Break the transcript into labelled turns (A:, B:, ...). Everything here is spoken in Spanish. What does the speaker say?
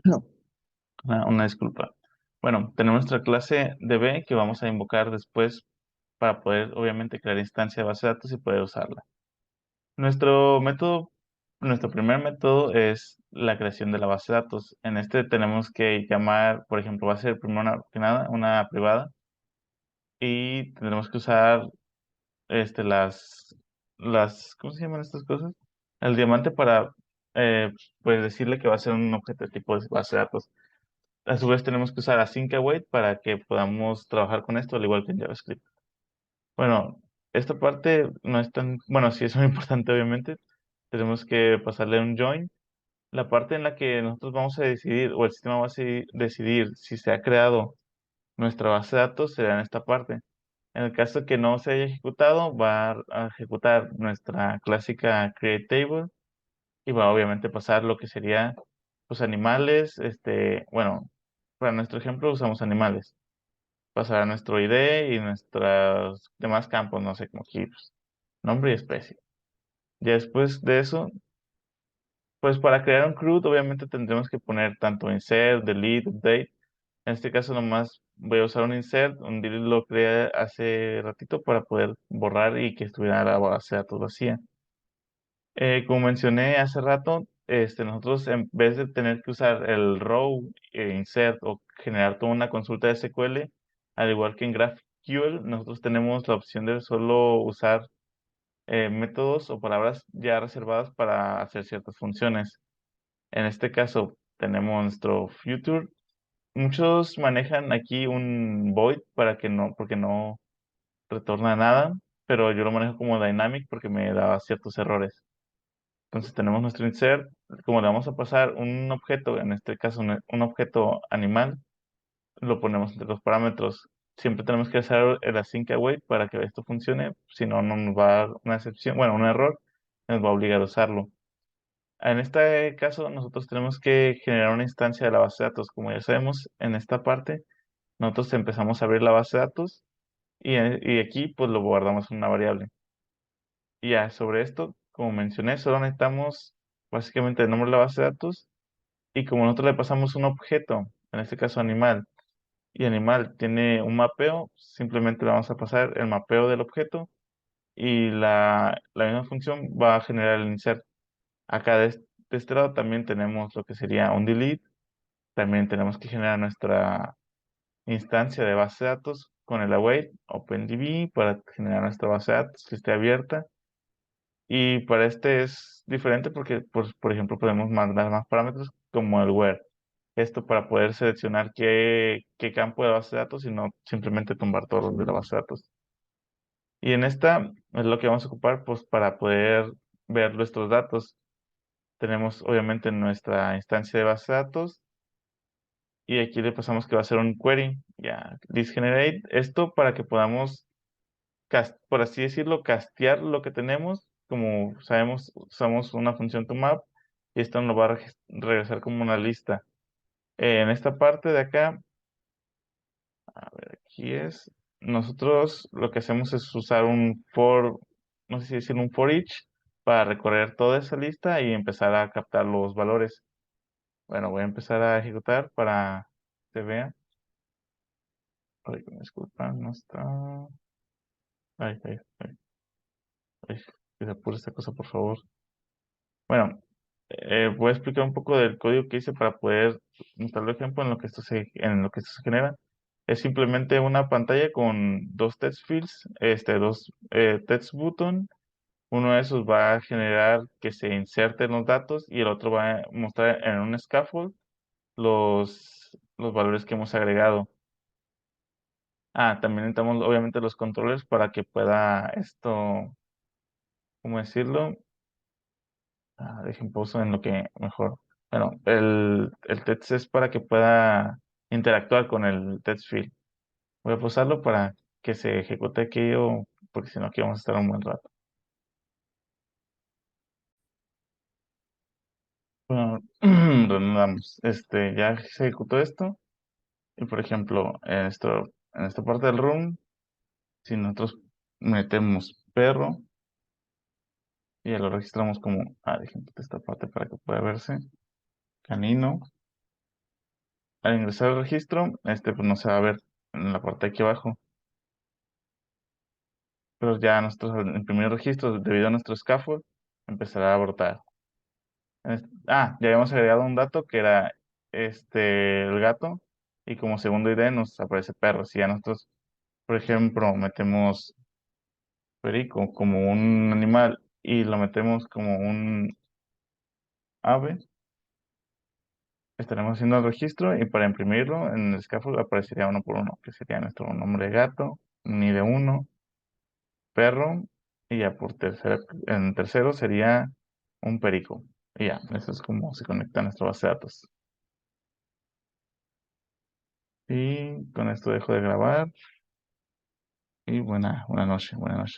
A: No, una disculpa. Bueno, tenemos nuestra clase DB que vamos a invocar después para poder, obviamente, crear instancia de base de datos y poder usarla. Nuestro método, nuestro primer método es la creación de la base de datos. En este tenemos que llamar, por ejemplo, va a ser primero que nada una privada y tendremos que usar ¿cómo se llaman estas cosas? El diamante para, eh, pues decirle que va a ser un objeto de tipo de base de datos. A su vez tenemos que usar async await para que podamos trabajar con esto, al igual que en JavaScript. Bueno, esta parte no es tan, bueno, sí es muy importante, obviamente. Tenemos que pasarle un join. La parte en la que nosotros vamos a decidir, o el sistema va a decidir si se ha creado nuestra base de datos, será en esta parte. En el caso que no se haya ejecutado, va a ejecutar nuestra clásica create table y va a obviamente pasar lo que sería los animales, bueno, para nuestro ejemplo usamos animales. Pasará nuestro ID y nuestros demás campos, no sé, como aquí, pues, nombre y especie. Ya después de eso, pues para crear un CRUD obviamente tendremos que poner tanto insert, delete, update. En este caso nomás voy a usar un insert, un delete lo creé hace ratito para poder borrar y que estuviera la base de datos vacía. Como mencioné hace rato, nosotros en vez de tener que usar el row, insert o generar toda una consulta de SQL, al igual que en GraphQL, nosotros tenemos la opción de solo usar métodos o palabras ya reservadas para hacer ciertas funciones. En este caso, tenemos nuestro future. Muchos manejan aquí un void para que no, porque no retorna nada, pero yo lo manejo como dynamic porque me da ciertos errores. Entonces tenemos nuestro insert, como le vamos a pasar un objeto, en este caso un objeto animal, lo ponemos entre los parámetros. Siempre tenemos que hacer el async await para que esto funcione, si no, no nos va a dar una excepción, bueno, un error, nos va a obligar a usarlo. En este caso, nosotros tenemos que generar una instancia de la base de datos. Como ya sabemos, en esta parte, nosotros empezamos a abrir la base de datos y aquí pues lo guardamos en una variable. Y ya sobre esto, como mencioné, solo necesitamos básicamente el nombre de la base de datos y como nosotros le pasamos un objeto, en este caso animal, y animal tiene un mapeo, simplemente le vamos a pasar el mapeo del objeto y la misma función va a generar el insert. Acá de este lado también tenemos lo que sería un delete, también tenemos que generar nuestra instancia de base de datos con el await OpenDB para generar nuestra base de datos que esté abierta. Y para este es diferente porque, pues, por ejemplo, podemos mandar más parámetros como el where. Esto para poder seleccionar qué campo de base de datos y no simplemente tumbar todos los de la base de datos. Y en esta es lo que vamos a ocupar pues, para poder ver nuestros datos. Tenemos obviamente nuestra instancia de base de datos y aquí le pasamos que va a ser un query. Ya, this generate esto para que podamos por así decirlo, castear lo que tenemos. Como sabemos, usamos una función toMap y esto nos va a regresar como una lista. En esta parte de acá, a ver, aquí es, nosotros lo que hacemos es usar un for, no sé si decir un for each, para recorrer toda esa lista y empezar a captar los valores. Bueno, voy a empezar a ejecutar para que se vea. Ay, disculpa, no está. Ay, ay, ay, ay, que se apure esta cosa, por favor. Bueno, voy a explicar un poco del código que hice para poder mostrarlo ejemplo en lo que en lo que esto se genera. Es simplemente una pantalla con dos text fields, dos text button. Uno de esos va a generar que se inserten los datos y el otro va a mostrar en un scaffold los valores que hemos agregado. También necesitamos obviamente los controllers para que pueda esto, ¿cómo decirlo? Dejen pausa en lo que mejor. Bueno, el text es para que pueda interactuar con el text field. Voy a pausarlo para que se ejecute aquello, porque si no aquí vamos a estar un buen rato. Bueno, reanudamos. Ya se ejecutó esto. Y por ejemplo, en esta parte del room, si nosotros metemos perro y ya lo registramos como, dejen quitar esta parte para que pueda verse, canino. Al ingresar al registro, pues no se va a ver en la parte de aquí abajo. Pero ya nosotros al imprimir el registro, debido a nuestro scaffold, empezará a brotar. Ya habíamos agregado un dato que era el gato, y como segundo ID nos aparece perro. Si ya nosotros, por ejemplo, metemos perico como un animal y lo metemos como un ave, estaremos haciendo el registro y para imprimirlo en el scaffold aparecería uno por uno, que sería nuestro nombre de gato, ni de uno, perro, y ya en tercero sería un perico. Y ya, eso es como se conecta a nuestra base de datos. Y con esto dejo de grabar y buena noche, buena noche.